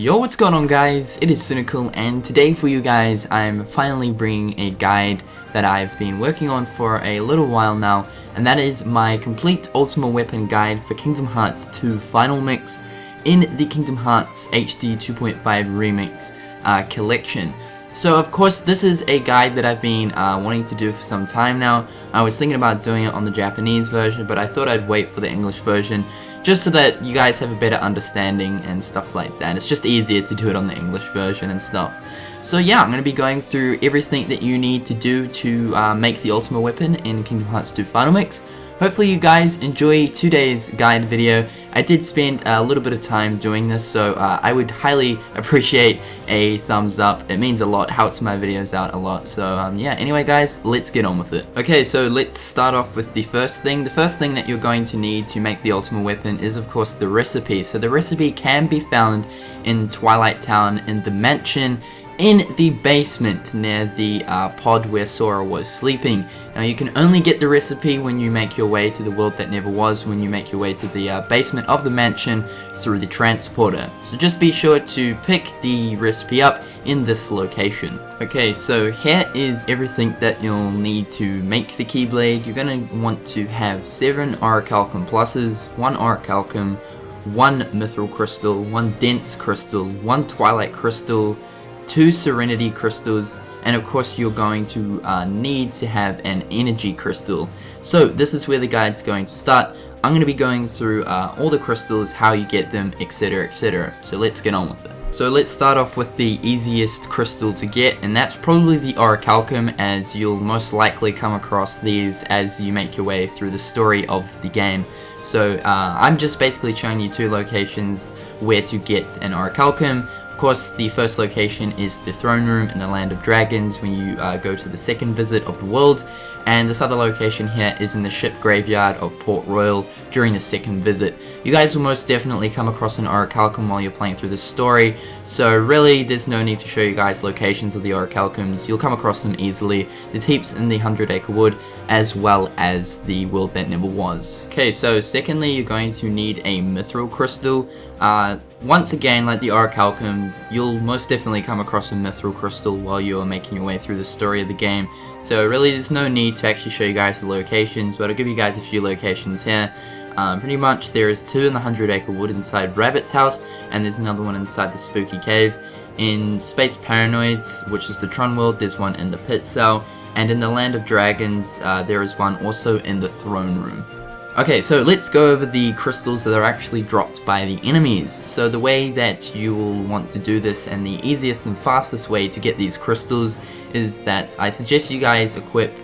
Yo, what's going on guys? It is Cynnnical, and today for you guys I'm finally bringing a guide that I've been working on for a little while now, and that is my complete Ultima Weapon guide for Kingdom Hearts 2 Final Mix in the Kingdom Hearts HD 2.5 Remix collection. So of course this is a guide that I've been wanting to do for some time now. I was thinking about doing it on the Japanese version, but I thought I'd wait for the English version just so that you guys have a better understanding and stuff like that. It's just easier to do it on the English version and stuff. So yeah, I'm going to be going through everything that you need to do to make the Ultima Weapon in Kingdom Hearts 2 Final Mix. Hopefully you guys enjoy today's guide video. I did spend a little bit of time doing this, so I would highly appreciate a thumbs up. It means a lot, helps my videos out a lot. So yeah, anyway guys, let's get on with it. Okay, so let's start off with the first thing. The first thing that you're going to need to make the Ultima Weapon is of course the recipe. So the recipe can be found in Twilight Town in the mansion, in the basement near the pod where Sora was sleeping. Now you can only get the recipe when you make your way to the world that never was, when you make your way to the basement of the mansion through the transporter. So just be sure to pick the recipe up in this location. Okay, so here is everything that you'll need to make the Keyblade. You're going to want to have 7 Orichalcum pluses, 1 Orichalcum, 1 Mythril Crystal, 1 Dense Crystal, 1 Twilight Crystal, 2 Serenity Crystals, and of course you're going to need to have an Energy Crystal. So this is where the guide's going to start. I'm going to be going through all the crystals, how you get them, etc, etc. So let's get on with it. So let's start off with the easiest crystal to get, and that's probably the Orichalcum, as you'll most likely come across these as you make your way through the story of the game. So I'm just basically showing you 2 locations where to get an Orichalcum. Of course, the first location is the throne room in the Land of Dragons when you go to the second visit of the world, and this other location here is in the ship graveyard of Port Royal during the second visit. You guys will most definitely come across an Orichalcum while you're playing through the story, so really there's no need to show you guys locations of the Orichalcums. You'll come across them easily. There's heaps in the 100 Acre Wood as well as the world that never was. Okay, so secondly you're going to need a Mythril Crystal. Once again, like the Orichalcum, you'll most definitely come across a Mythril Crystal while you're making your way through the story of the game. So really there's no need to actually show you guys the locations, but I'll give you guys a few locations here. Pretty much there is 2 in the 100 Acre Wood inside Rabbit's house, and there's another one inside the Spooky Cave. In Space Paranoids, which is the Tron world, there's one in the Pit Cell, and in the Land of Dragons there is one also in the Throne Room. Okay, so let's go over the crystals that are actually dropped by the enemies. So the way that you will want to do this, and the easiest and fastest way to get these crystals, is that I suggest you guys equip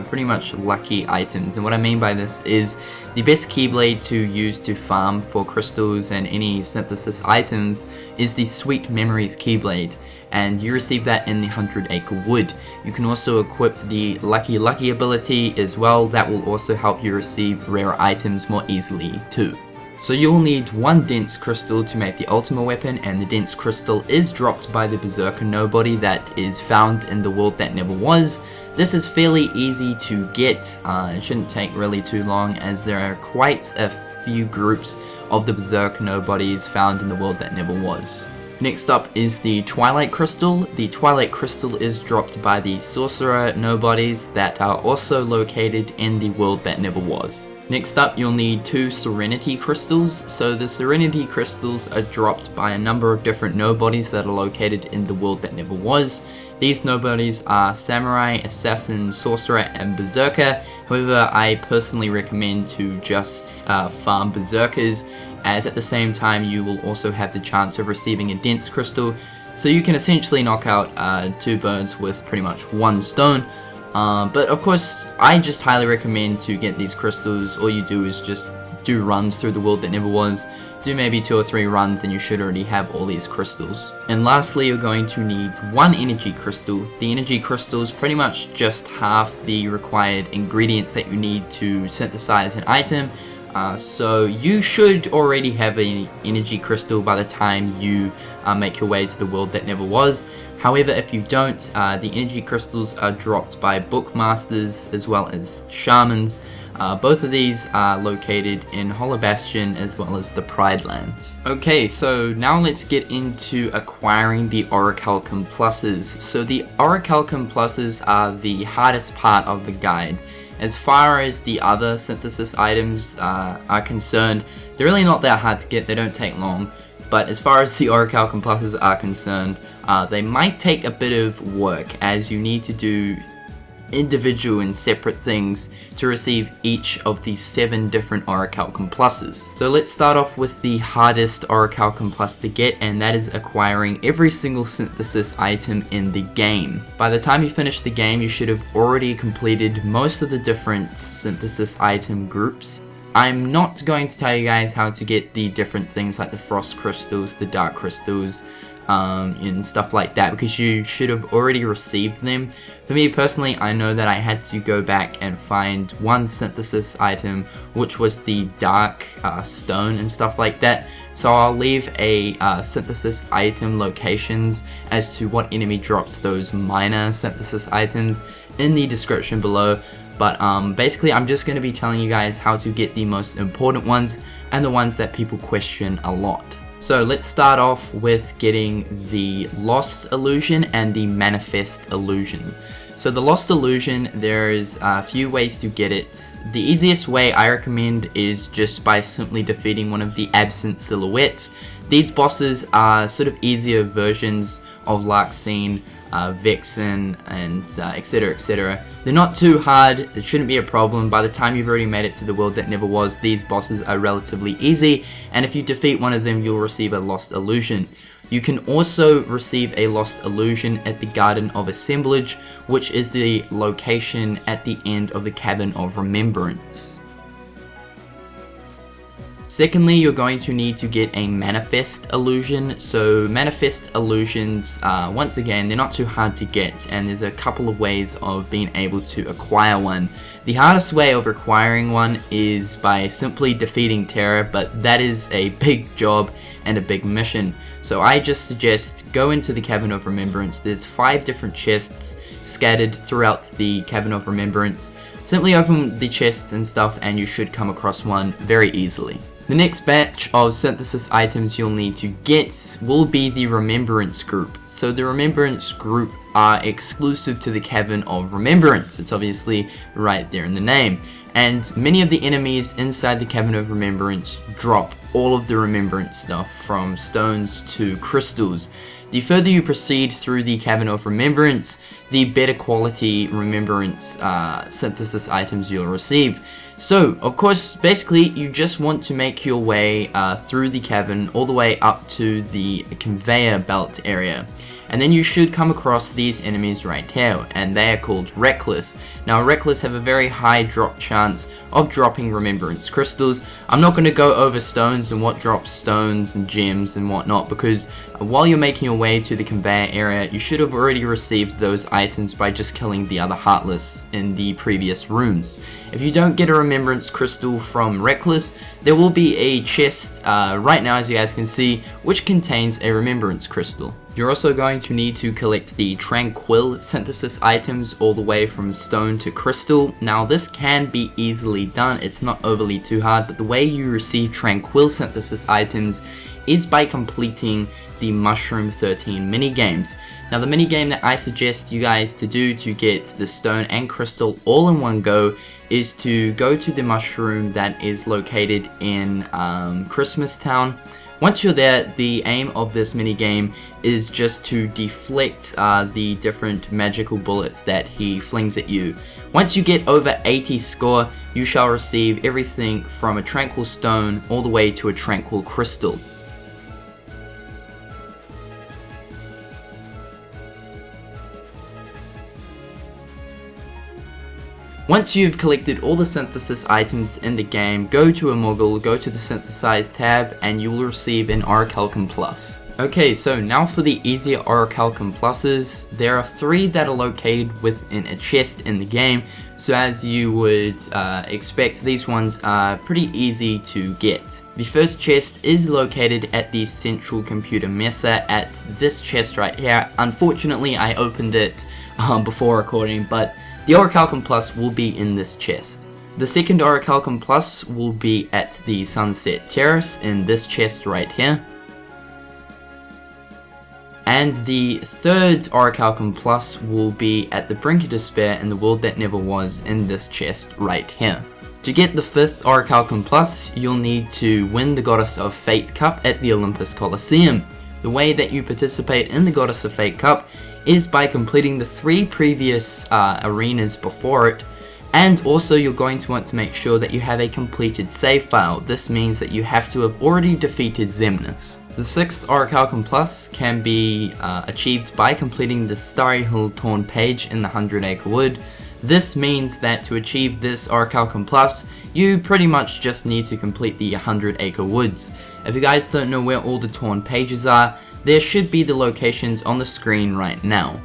pretty much lucky items. And what I mean by this is the best Keyblade to use to farm for crystals and any synthesis items is the Sweet Memories Keyblade, and you receive that in the 100 Acre Wood. You can also equip the Lucky ability as well. That will also help you receive rare items more easily too. So you'll need 1 Dense Crystal to make the Ultima Weapon, and the Dense Crystal is dropped by the Berserker Nobody that is found in the world that never was. This is fairly easy to get. It shouldn't take really too long, as there are quite a few groups of the Berserker Nobodies found in the world that never was. Next up is the Twilight Crystal. The Twilight Crystal is dropped by the Sorcerer Nobodies that are also located in the world that never was. Next up, you'll need 2 Serenity Crystals. So the Serenity Crystals are dropped by a number of different nobodies that are located in the world that never was. These nobodies are Samurai, Assassin, Sorcerer, and Berserker. However, I personally recommend to just farm Berserkers, as at the same time you will also have the chance of receiving a Dense Crystal. So you can essentially knock out 2 birds with pretty much 1 stone. But of course, I just highly recommend to get these crystals. All you do is just do runs through the world that never was. Do maybe 2 or 3 runs and you should already have all these crystals. And lastly, you're going to need 1 Energy Crystal. The Energy Crystal is pretty much just half the required ingredients that you need to synthesize an item. So you should already have an Energy Crystal by the time you make your way to the world that never was. However, if you don't, the energy crystals are dropped by bookmasters as well as shamans. Both of these are located in Hollow Bastion as well as the Pride Lands. Okay, so now let's get into acquiring the Orichalcum pluses. So the Orichalcum pluses are the hardest part of the guide. As far as the other synthesis items are concerned, they're really not that hard to get, they don't take long. But as far as the Orichalcum pluses are concerned, they might take a bit of work, as you need to do individual and separate things to receive each of the 7 different Orichalcum pluses. So let's start off with the hardest Orichalcum plus to get, and that is acquiring every single synthesis item in the game. By the time you finish the game, you should have already completed most of the different synthesis item groups. I'm not going to tell you guys how to get the different things like the frost crystals, the dark crystals, and stuff like that, because you should have already received them. For me personally, I know that I had to go back and find one synthesis item, which was the dark stone and stuff like that. So I'll leave a synthesis item locations as to what enemy drops those minor synthesis items in the description below. But basically, I'm just going to be telling you guys how to get the most important ones and the ones that people question a lot. So let's start off with getting the Lost Illusion and the Manifest Illusion. So the Lost Illusion, there's a few ways to get it. The easiest way I recommend is just by simply defeating one of the Absent Silhouettes. These bosses are sort of easier versions of Larxene, Vexen, and etc, etc. They're not too hard, it shouldn't be a problem. By the time you've already made it to the world that never was, these bosses are relatively easy, and if you defeat one of them, you'll receive a Lost Illusion. You can also receive a Lost Illusion at the Garden of Assemblage, which is the location at the end of the Cavern of Remembrance. Secondly, you're going to need to get a Manifest Illusion. So Manifest Illusions, once again, they're not too hard to get, and there's a couple of ways of being able to acquire one. The hardest way of acquiring one is by simply defeating Terra, but that is a big job and a big mission. So I just suggest go into the Cavern of Remembrance. There's 5 different chests scattered throughout the Cavern of Remembrance. Simply open the chests and stuff and you should come across one very easily. The next batch of synthesis items you'll need to get will be the Remembrance group. So the Remembrance group are exclusive to the Cavern of Remembrance. It's obviously right there in the name. And many of the enemies inside the Cavern of Remembrance drop all of the Remembrance stuff, from stones to crystals. The further you proceed through the Cavern of Remembrance, the better quality Remembrance synthesis items you'll receive. So, of course, basically, you just want to make your way through the cavern all the way up to the conveyor belt area. And then you should come across these enemies right here, and they are called Reckless. Now, Reckless have a very high drop chance of dropping Remembrance Crystals. I'm not going to go over stones and what drops stones and gems and whatnot, because while you're making your way to the conveyor area, you should have already received those items by just killing the other Heartless in the previous rooms. If you don't get a Remembrance Crystal from Reckless, there will be a chest right now, as you guys can see, which contains a Remembrance Crystal. You're also going to need to collect the Tranquil synthesis items all the way from stone to crystal. Now this can be easily done, it's not overly too hard, but the way you receive Tranquil synthesis items is by completing the Mushroom 13 minigames. Now the minigame that I suggest you guys to do to get the stone and crystal all in one go is to go to the mushroom that is located in Christmas Town. Once you're there, the aim of this minigame is just to deflect the different magical bullets that he flings at you. Once you get over 80 score, you shall receive everything from a Tranquil Stone all the way to a Tranquil Crystal. Once you've collected all the synthesis items in the game, go to Immortal, go to the Synthesize tab, and you will receive an Orichalcum Plus. Okay, so now for the easier Orichalcum Pluses. There are 3 that are located within a chest in the game, so as you would expect, these ones are pretty easy to get. The first chest is located at the central computer mesa at this chest right here. Unfortunately, I opened it before recording, but the Orichalcum Plus will be in this chest. The second Orichalcum Plus will be at the Sunset Terrace in this chest right here. And the third Orichalcum Plus will be at the Brink of Despair in the World That Never Was in this chest right here. To get the 5th Orichalcum Plus, you'll need to win the Goddess of Fate Cup at the Olympus Coliseum. The way that you participate in the Goddess of Fate Cup is by completing the 3 previous arenas before it, and also you're going to want to make sure that you have a completed save file. This means that you have to have already defeated Xemnas. The 6th Orichalcum Plus can be achieved by completing the Starry Hill Torn page in the 100 Acre Wood. This means that to achieve this Orichalcum Plus, you pretty much just need to complete the 100 Acre Woods. If you guys don't know where all the torn pages are, there should be the locations on the screen right now.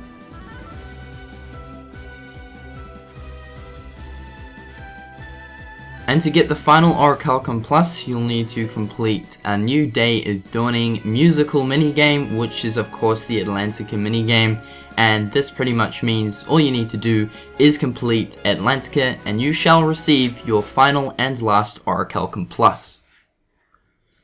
And to get the final Orichalcum Plus, you'll need to complete A New Day is Dawning musical minigame, which is of course the Atlantica minigame, and this pretty much means all you need to do is complete Atlantica and you shall receive your final and last Orichalcum Plus.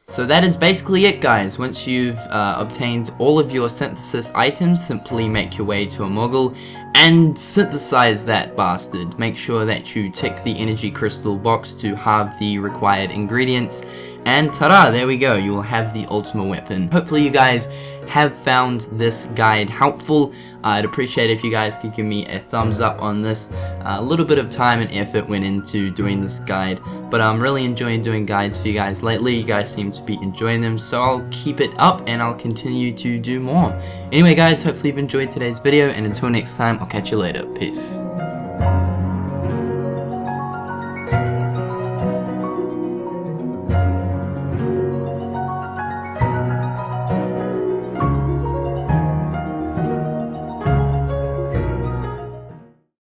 So that is basically it, guys. Once you've obtained all of your synthesis items, simply make your way to Immortal and synthesize that bastard. Make sure that you tick the energy crystal box to have the required ingredients, and ta-da, there we go, you will have the Ultima Weapon. Hopefully you guys have found this guide helpful. I'd appreciate if you guys could give me a thumbs up on this. A little bit of time and effort went into doing this guide, but I'm really enjoying doing guides for you guys lately. You guys seem to be enjoying them, so I'll keep it up and I'll continue to do more. Anyway guys, hopefully you've enjoyed today's video, and until next time, I'll catch you later. Peace.